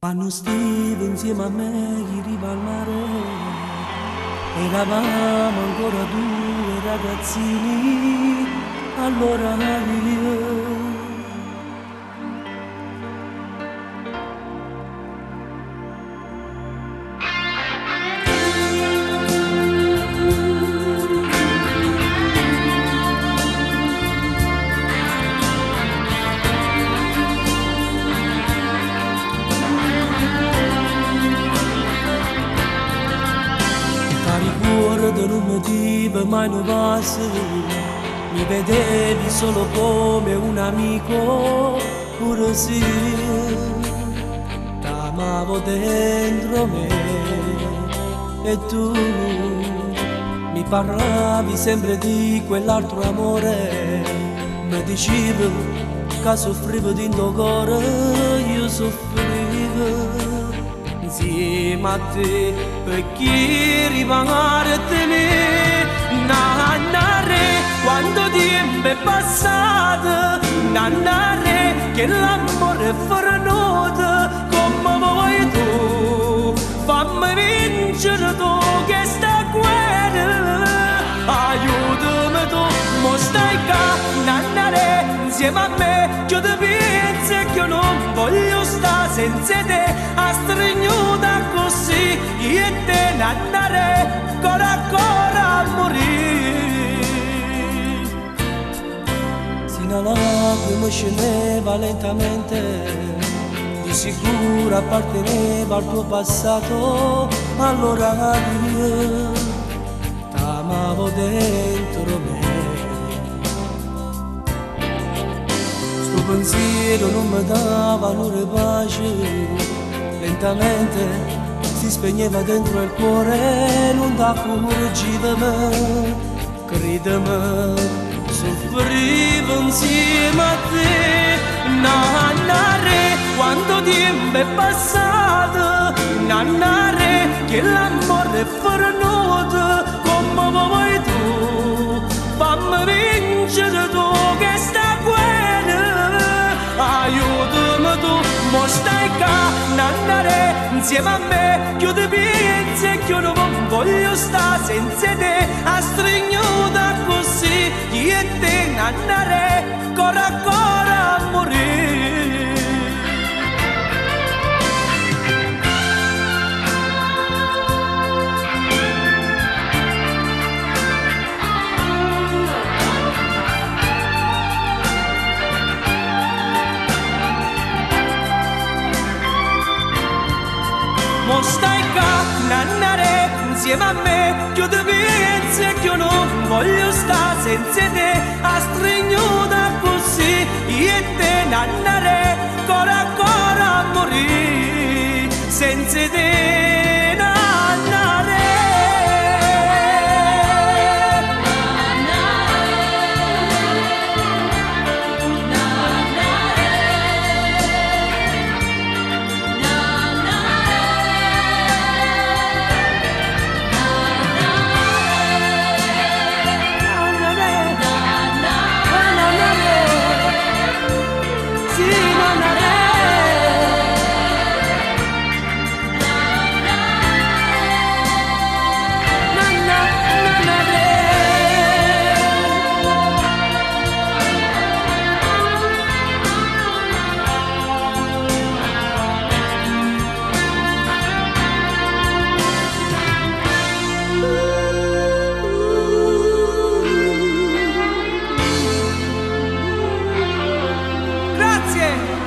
Quando stivo insieme a me in riva al mare, eravamo ancora due ragazzini, allora io ricordo non mi diva mai non passa, mi vedevi solo come un amico, pure se t'amavo dentro me e tu mi parlavi sempre di quell'altro amore, mi dicevi che soffrivo dentro cuore, io soffrivo insieme a te perché rimanere a te nannare quando tempo è passato nannare che l'amore è venuto come vuoi tu fammi vincere tu che sta guerra aiutami tu mo stai qua nannare insieme a me che ti pensi che io non voglio stare senza te a stringnuta così io e te nannare ancora a morire sino alla lacrima scendeva lentamente di sicuro apparteneva al tuo passato allora io t'amavo dentro me sto pensiero non mi dava l'ora pace lentamente si spegneva dentro il cuore non da fuggivami credimi soffrivo insieme a te nannare quando tempo è passato nannare che l'amore è venuto come vuoi tu fammi vincere tu che sta guerra aiutami tu mo stai qua nannare insieme a me che io ti pensi e che io non voglio stare senza te a stringnuta così io e te nannare ancora a morire mo stai qua nannare insieme a me che io ti pensi e che io non voglio stare senza te a stringnuta così io e te nannare ancora a morire senza te nannare Grazie!